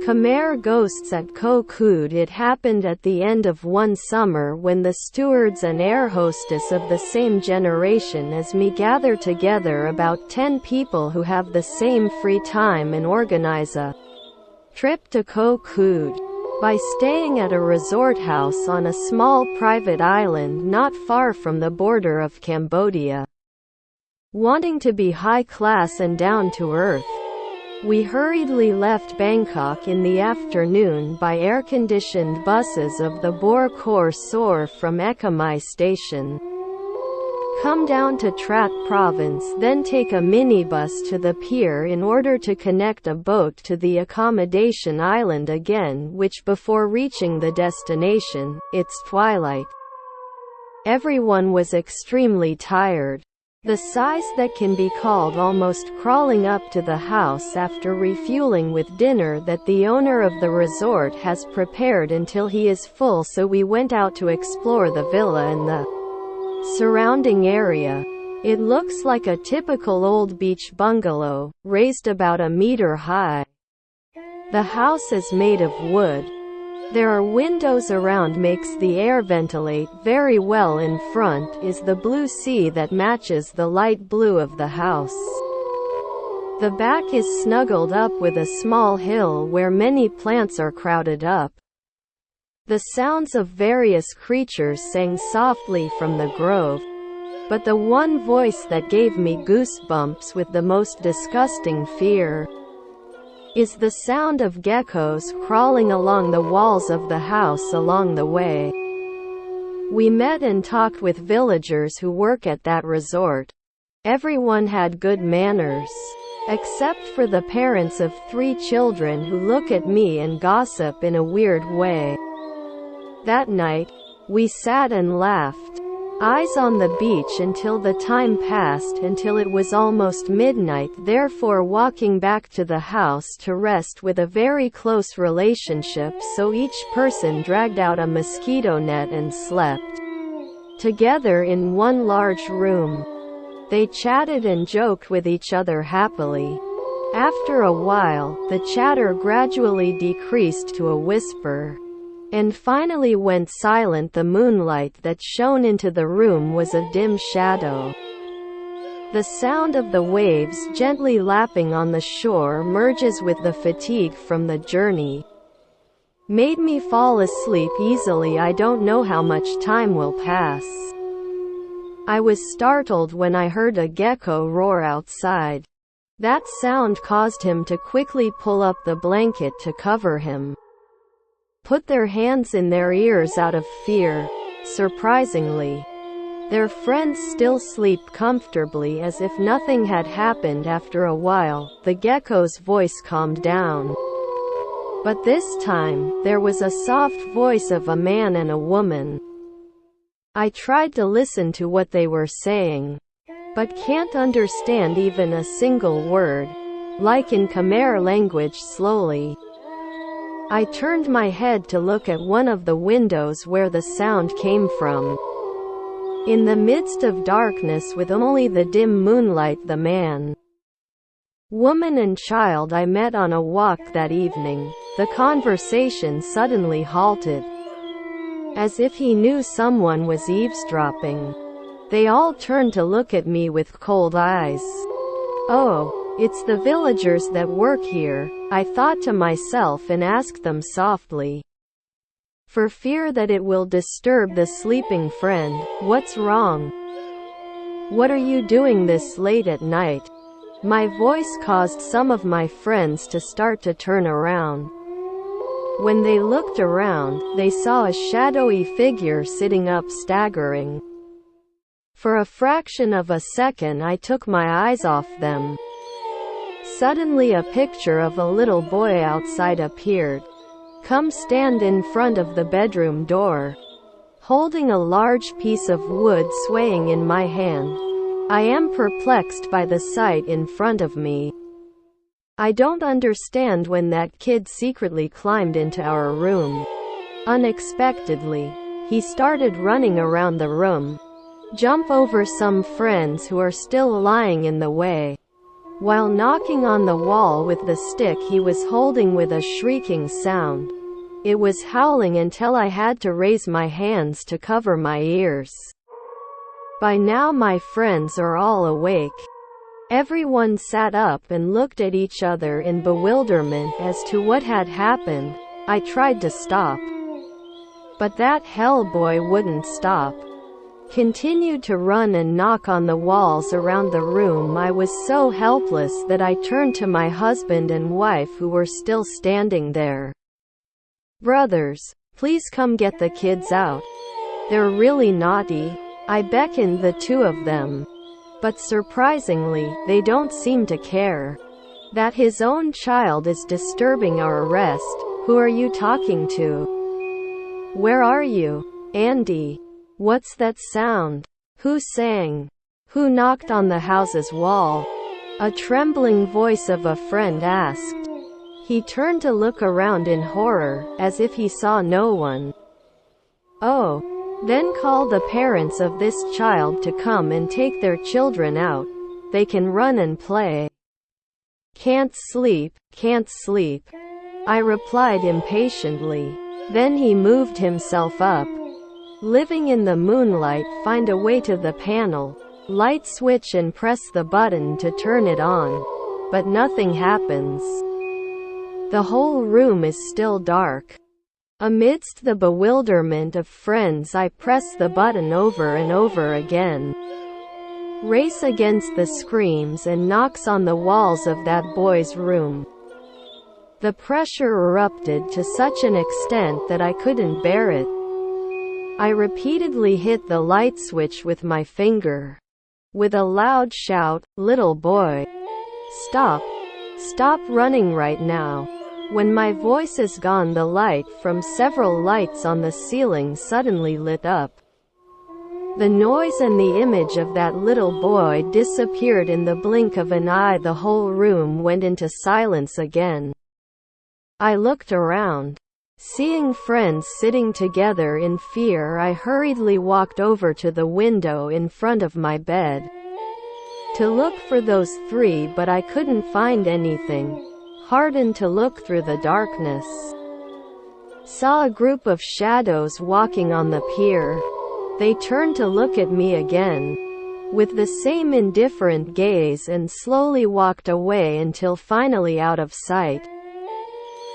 Khmer ghosts at Koh Kood. It happened at the end of one summer when the stewards and air hostess of the same generation as me gather together, about 10 people who have the same free time, and organize a trip to Koh Kood. By staying at a resort house on a small private island not far from the border of Cambodia. Wanting to be high class and down to earth, we hurriedly left Bangkok in the afternoon by air-conditioned buses of the Bor Khor Sor from Ekamai station. Come down to Trat province, then take a minibus to the pier in order to connect a boat to the accommodation island again, which before reaching the destination, it's twilight. Everyone was extremely tired. The size that can be called almost crawling up to the house after refueling with dinner that the owner of the resort has prepared until he is full, so we went out to explore the villa and the surrounding area. It looks like a typical old beach bungalow, raised about a meter high. The house is made of wood. There are windows around, makes the air ventilate very well. In front is the blue sea that matches the light blue of the house. The back is snuggled up with a small hill where many plants are crowded up. The sounds of various creatures sang softly from the grove, but the one voice that gave me goosebumps with the most disgusting fear is the sound of geckos crawling along the walls of the house along the way. We met and talked with villagers who work at that resort. Everyone had good manners, except for the parents of 3 children who look at me and gossip in a weird way. That night, we sat and laughed, eyes on the beach until the time passed, until it was almost midnight, therefore walking back to the house to rest with a very close relationship, so each person dragged out a mosquito net and slept together in one large room. They chatted and joked with each other happily. After a while, the chatter gradually decreased to a whisper, and finally went silent. The moonlight that shone into the room was a dim shadow. The sound of the waves gently lapping on the shore merges with the fatigue from the journey, made me fall asleep easily. I don't know how much time will pass. I was startled when I heard a gecko roar outside. That sound caused him to quickly pull up the blanket to cover him, put their hands in their ears out of fear. Surprisingly, their friends still sleep comfortably as if nothing had happened. After a while, the gecko's voice calmed down, but this time, there was a soft voice of a man and a woman. I tried to listen to what they were saying, but can't understand even a single word, like in Khmer language. Slowly, I turned my head to look at one of the windows where the sound came from. In the midst of darkness with only the dim moonlight, the man, woman and child I met on a walk that evening. The conversation suddenly halted, as if he knew someone was eavesdropping. They all turned to look at me with cold eyes. Oh, it's the villagers that work here, I thought to myself, and asked them softly, for fear that it will disturb the sleeping friend, "What's wrong? What are you doing this late at night?" My voice caused some of my friends to start to turn around. When they looked around, they saw a shadowy figure sitting up, staggering. For a fraction of a second I took my eyes off them. Suddenly a picture of a little boy outside appeared. Come stand in front of the bedroom door, holding a large piece of wood swaying in my hand. I am perplexed by the sight in front of me. I don't understand when that kid secretly climbed into our room. Unexpectedly, he started running around the room, jump over some friends who are still lying in the way. while knocking on the wall with the stick he was holding with a shrieking sound. It was howling until I had to raise my hands to cover my ears. By now my friends are all awake. Everyone sat up and looked at each other in bewilderment as to what had happened. I tried to stop, but that hellboy wouldn't stop. Continued to run and knock on the walls around the room. I was so helpless that I turned to my husband and wife who were still standing there. "Brothers, please come get the kids out. They're really naughty." I beckoned the two of them. But surprisingly, they don't seem to care that his own child is disturbing our rest. "Who are you talking to? Where are you? Andy? What's that sound? Who sang? Who knocked on the house's wall?" a trembling voice of a friend asked. He turned to look around in horror, as if he saw no one. "Oh, then call the parents of this child to come and take their children out. They can run and play." Can't sleep," I replied impatiently. Then he moved himself up. "Living in the moonlight, find a way to the panel, light switch and press the button to turn it on." But nothing happens. The whole room is still dark. Amidst the bewilderment of friends, I press the button over and over again. Race against the screams and knocks on the walls of that boy's room. The pressure erupted to such an extent that I couldn't bear it. I repeatedly hit the light switch with my finger. With a loud shout, "Little boy, stop! Stop running right now!" When my voice is gone, the light from several lights on the ceiling suddenly lit up. The noise and the image of that little boy disappeared in the blink of an eye. The whole room went into silence again. I looked around. Seeing friends sitting together in fear, I hurriedly walked over to the window in front of my bed to look for those three, but I couldn't find anything. Hardened to look through the darkness. Saw a group of shadows walking on the pier. They turned to look at me again with the same indifferent gaze and slowly walked away until finally out of sight.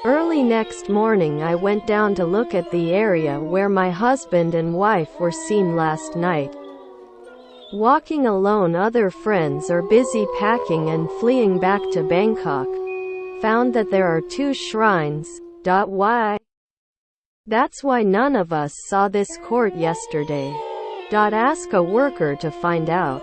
Early next morning I went down to look at the area where my husband and wife were seen last night. Walking alone, other friends are busy packing and fleeing back to Bangkok. Found that there are 2 shrines. Why? That's why none of us saw this court yesterday. Ask a worker to find out.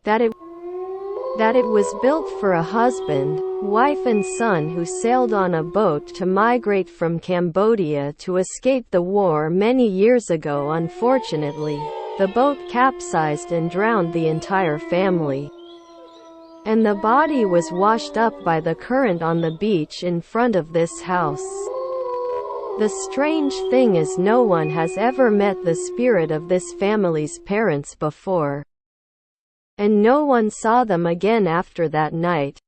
That it was built for a husband, wife and son who sailed on a boat to migrate from Cambodia to escape the war many years ago. Unfortunately, the boat capsized and drowned the entire family, and the body was washed up by the current on the beach in front of this house. The strange thing is no one has ever met the spirit of this family's parents before, and no one saw them again after that night.